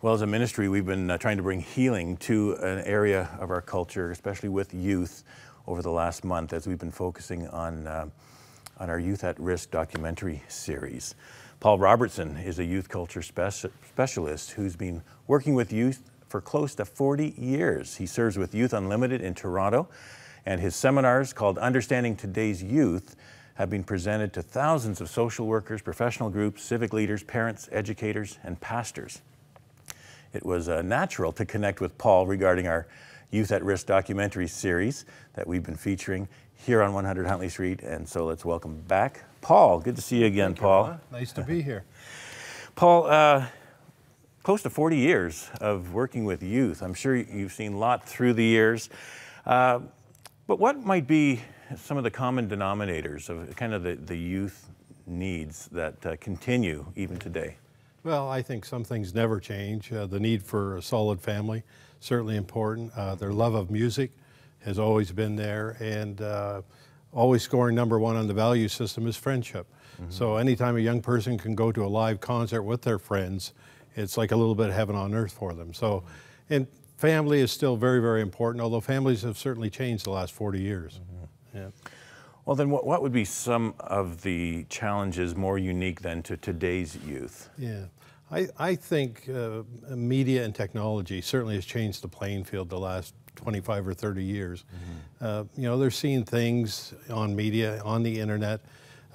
Well, as a ministry, we've been trying to bring healing to an area of our culture, especially with youth, over the last month as we've been focusing on our Youth at Risk documentary series. Paul Robertson is a youth culture specialist who's been working with youth for close to 40 years. He serves with Youth Unlimited in Toronto, and his seminars called Understanding Today's Youth have been presented to thousands of social workers, professional groups, civic leaders, parents, educators, and pastors. It was natural to connect with Paul regarding our Youth at Risk documentary series that we've been featuring here on 100 Huntley Street, and so let's welcome back Paul. Good to see you again, Paul. Nice to be here. Paul, close to 40 years of working with youth. I'm sure you've seen a lot through the years, but what might be some of the common denominators of kind of the youth needs that continue even today? Well, I think some things never change. The need for a solid family, certainly important. Their love of music has always been there, and always scoring number one on the value system is friendship. Mm-hmm. So anytime a young person can go to a live concert with their friends, it's like a little bit of heaven on earth for them. So, and family is still very, very important, although families have certainly changed the last 40 years. Mm-hmm. Yeah. Well, then what would be some of the challenges more unique than to today's youth? Yeah, I think media and technology certainly has changed the playing field the last 25 or 30 years. Mm-hmm. You know, they're seeing things on media, on the internet,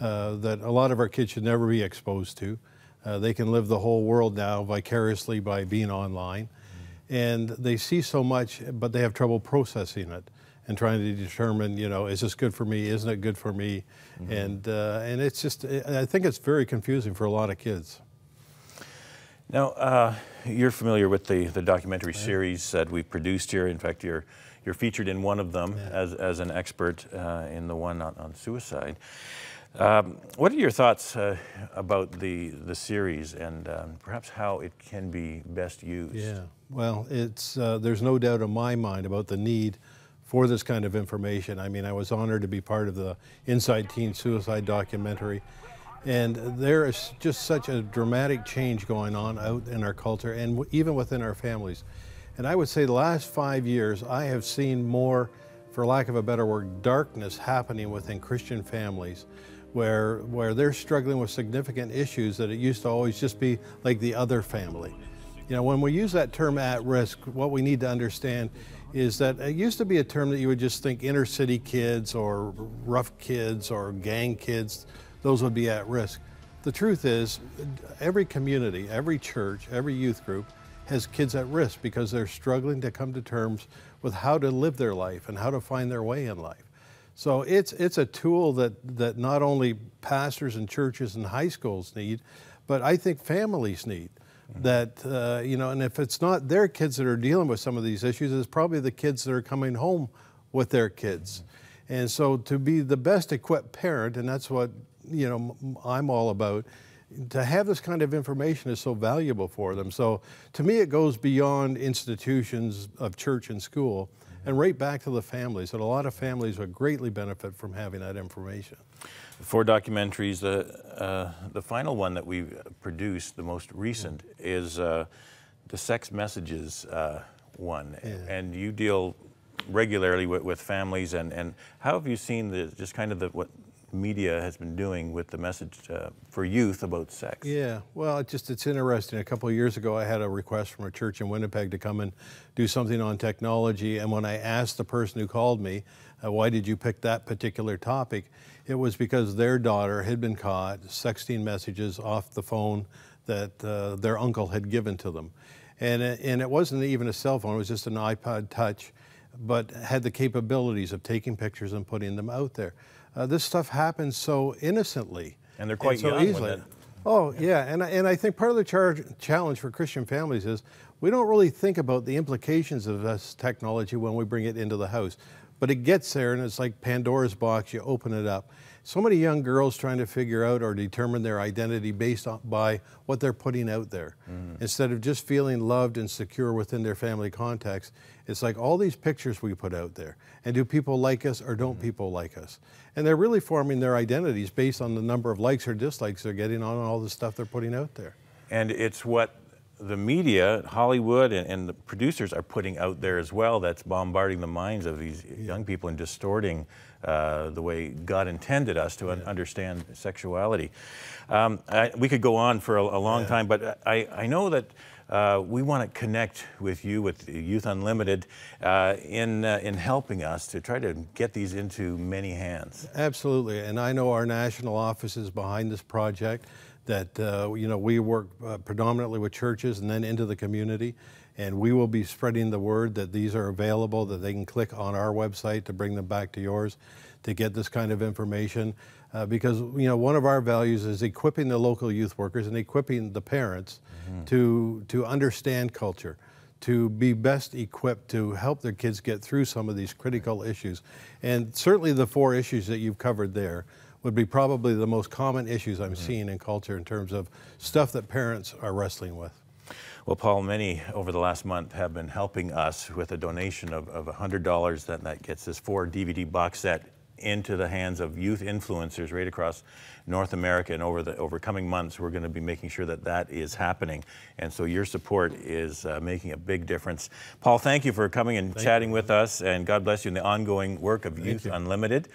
that a lot of our kids should never be exposed to. They can live the whole world now vicariously by being online. Mm-hmm. And they see so much, but they have trouble processing it and trying to determine, you know, is this good for me? Isn't it good for me? Mm-hmm. And it's just, I think it's very confusing for a lot of kids. Now, you're familiar with the documentary series that we've produced here. In fact, you're featured in one of them as an expert in the one on suicide. What are your thoughts about the series and perhaps how it can be best used? Yeah, well, it's there's no doubt in my mind about the need for this kind of information. I mean, I was honored to be part of the Inside Teen Suicide documentary, and there is just such a dramatic change going on out in our culture and even within our families. And I would say the last 5 years, I have seen more, for lack of a better word, darkness happening within Christian families, where they're struggling with significant issues that it used to always just be like the other family. You know, when we use that term at risk, what we need to understand is that it used to be a term that you would just think inner city kids or rough kids or gang kids, those would be at risk. The truth is, every community, every church, every youth group has kids at risk because they're struggling to come to terms with how to live their life and how to find their way in life. So it's a tool that not only pastors and churches and high schools need, but I think families need. That, you know, and if it's not their kids that are dealing with some of these issues, it's probably the kids that are coming home with their kids. And so to be the best equipped parent, and that's what, you know, I'm all about, to have this kind of information is so valuable for them. So to me, it goes beyond institutions of church and school and right back to the families. And a lot of families would greatly benefit from having that information. 4 documentaries. The final one that we've produced, the most recent, is the sex messages one. Yeah. And you deal regularly with families. And how have you seen just kind of what media has been doing with the message for youth about sex? Yeah, well, it's interesting. A couple of years ago, I had a request from a church in Winnipeg to come and do something on technology. And when I asked the person who called me, why did you pick that particular topic? It was because their daughter had been caught sexting messages off the phone that their uncle had given to them. And it wasn't even a cell phone, it was just an iPod Touch, but had the capabilities of taking pictures and putting them out there. This stuff happens so innocently. And they're quite young easily. Oh, yeah, and I think part of the challenge for Christian families is we don't really think about the implications of this technology when we bring it into the house. But it gets there, and it's like Pandora's box. You open it up. So many young girls trying to figure out or determine their identity based by what they're putting out there. Instead of just feeling loved and secure within their family context, it's like all these pictures we put out there. And do people like us or don't people like us? And they're really forming their identities based on the number of likes or dislikes they're getting on all the stuff they're putting out there. And it's what the media, Hollywood, and the producers are putting out there as well, that's bombarding the minds of these young people and distorting the way God intended us to understand sexuality. We could go on for a long time, but I know that we want to connect with you, with Youth Unlimited, in helping us to try to get these into many hands. Absolutely, and I know our national office is behind this project, that we work predominantly with churches and then into the community, and we will be spreading the word that these are available, that they can click on our website to bring them back to yours to get this kind of information, because one of our values is equipping the local youth workers and equipping the parents to understand culture, to be best equipped to help their kids get through some of these critical issues. And certainly the 4 issues that you've covered there would be probably the most common issues I'm seeing in culture in terms of stuff that parents are wrestling with. Well, Paul, many over the last month have been helping us with a donation of $100 that gets this 4 DVD box set into the hands of youth influencers right across North America, and over coming months we're going to be making sure that that is happening, and so your support is making a big difference. Paul, thank you for coming and chatting with us, and God bless you in the ongoing work of Youth Unlimited.